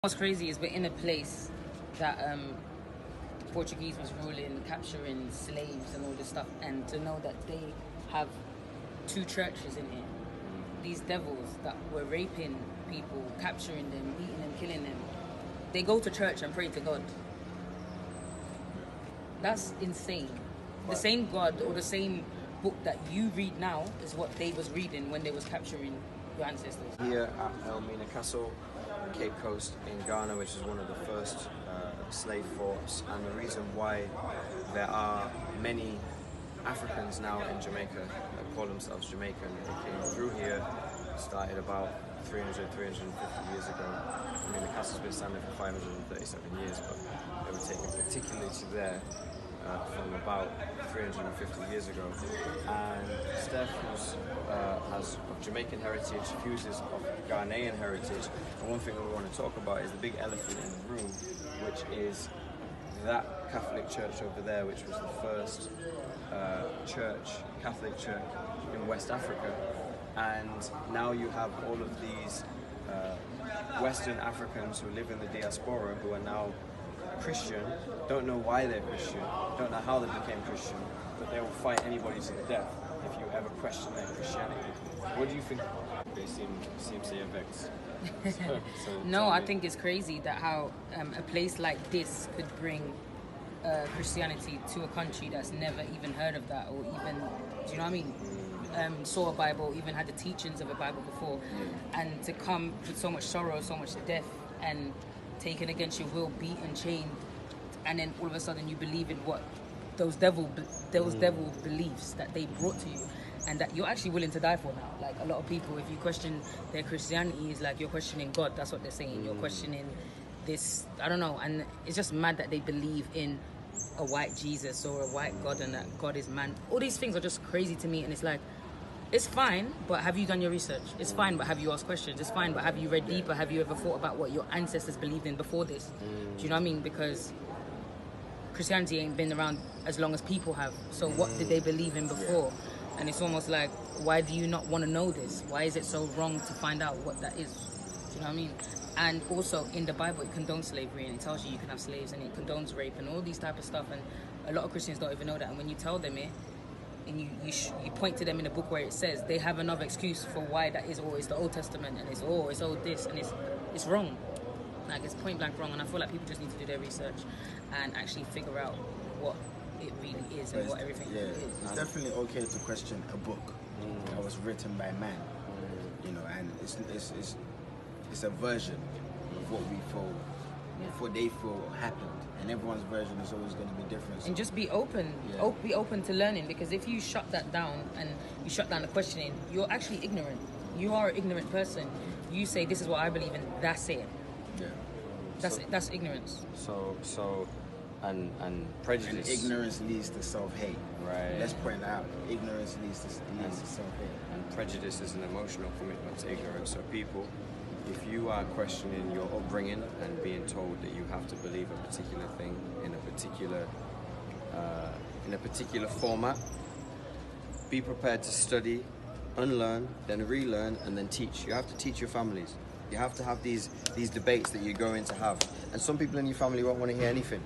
What's crazy is we're in a place that the Portuguese was ruling, capturing slaves and all this stuff, and to know that they have two churches in here, these devils that were raping people, capturing them, beating them, killing them, they go to church and pray to God. That's insane. The same God or the same book that you read now is what they was reading when they was capturing your ancestors. Here at Elmina Castle, Cape Coast in Ghana, which is one of the first slave forts, and the reason why there are many Africans now in Jamaica that call themselves Jamaican. They came through here, started about 350 years ago. I mean, the castle's been standing for 537 years, but they were taken particularly to there from about 350 years ago. And Steph, has of Jamaican heritage, fuses of Ghanaian heritage. And one thing that we want to talk about is the big elephant in the room, which is that Catholic church over there, which was the first Catholic church in West Africa. And now you have all of these Western Africans who live in the diaspora who are now Christian, don't know why they're Christian, don't know how they became Christian, but they will fight anybody to the death if you ever question their Christianity. What do you think? They seem to vex. No, I think it's crazy that how a place like this could bring Christianity to a country that's never even heard of that, or even, do you know what I mean? Saw a Bible, even had the teachings of a Bible before, and to come with so much sorrow, so much death, and taken against your will, beat and chained, and then all of a sudden you believe in what those devil beliefs that they brought to you, and that you're actually willing to die for now. Like a lot of people, if you question their Christianity, is like you're questioning God. That's what they're saying. You're questioning this, I don't know, and it's just mad that they believe in a white Jesus or a white God and that God is man. All these things are just crazy to me, and it's like, it's fine, but have you done your research? It's fine, but have you asked questions? It's fine, but have you read deeper? Have you ever thought about what your ancestors believed in before this? Do you know what I mean? Because Christianity ain't been around as long as people have. So what did they believe in before? And it's almost like, why do you not want to know this? Why is it so wrong to find out what that is? Do you know what I mean? And also in the Bible, it condones slavery, and it tells you can have slaves, and it condones rape and all these type of stuff. And a lot of Christians don't even know that. And when you tell them it, and you point to them in a book where it says, they have another excuse for why that is, or it's the Old Testament, and it's all this, and it's wrong. Like, it's point blank wrong. And I feel like people just need to do their research and actually figure out what it really is and what everything is. It's definitely okay to question a book that was written by man, you know, and it's a version of what we feel, what they feel happened. And everyone's version is always going to be different. So. And just be open. Be open to learning, because if you shut that down and you shut down the questioning, you're actually ignorant. You are an ignorant person. You say, this is what I believe in, that's it. Yeah. That's ignorance. And prejudice. And ignorance leads to self-hate. Right. Let's point out, ignorance leads to self-hate. And prejudice is an emotional commitment to ignorance. So people, if you are questioning your upbringing and being told that you have to believe a particular thing in a particular format, be prepared to study, unlearn, then relearn, and then teach. You have to teach your families. You have to have these debates that you're going to have. And some people in your family won't want to hear anything,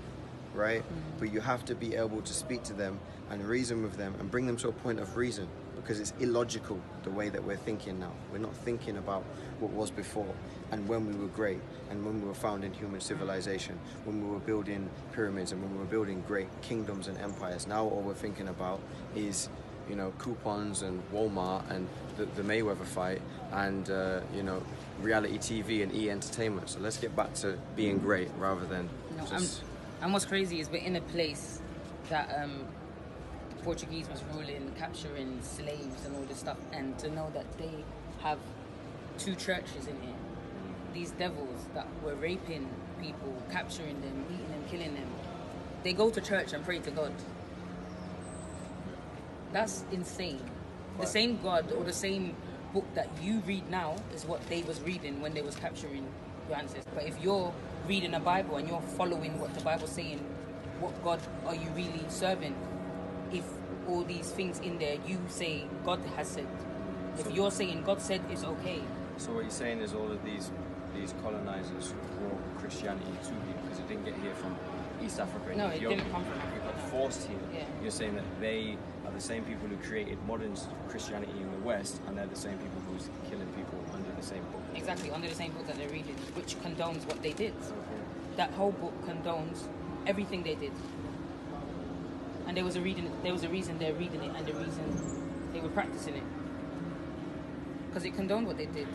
right? But you have to be able to speak to them and reason with them and bring them to a point of reason, because it's illogical the way that we're thinking now. We're not thinking about what was before and when we were great and when we were founding human civilization, when we were building pyramids and when we were building great kingdoms and empires. Now all we're thinking about is, you know, coupons and Walmart and the Mayweather fight and, you know, reality TV and E-entertainment. So let's get back to being great rather than And what's crazy is we're in a place that the Portuguese was ruling, capturing slaves and all this stuff, and to know that they have two churches in here, these devils that were raping people, capturing them, beating them, killing them, they go to church and pray to God. That's insane. The same God or the same book that you read now is what they was reading when they was capturing your ancestors. But if you're reading a Bible and you're following what the Bible's saying, what God are you really serving? If all these things in there you say God has said, if you're saying God said, it's okay. So what you're saying is all of these these colonizers who brought Christianity to here, because it didn't get here from East Africa and No, it Ethiopia. didn't come from It got forced here. Yeah. You're saying that they are the same people who created modern Christianity in the West, and they're the same people who's killing people under the same book. Exactly, under the same book that they're reading, which condones what they did. That whole book condones everything they did. And there was a reason they're reading it, and the reason they were practicing it. Because it condoned what they did.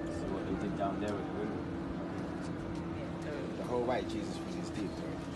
So what they did down there with the women. The whole white Jesus thing is deep, though.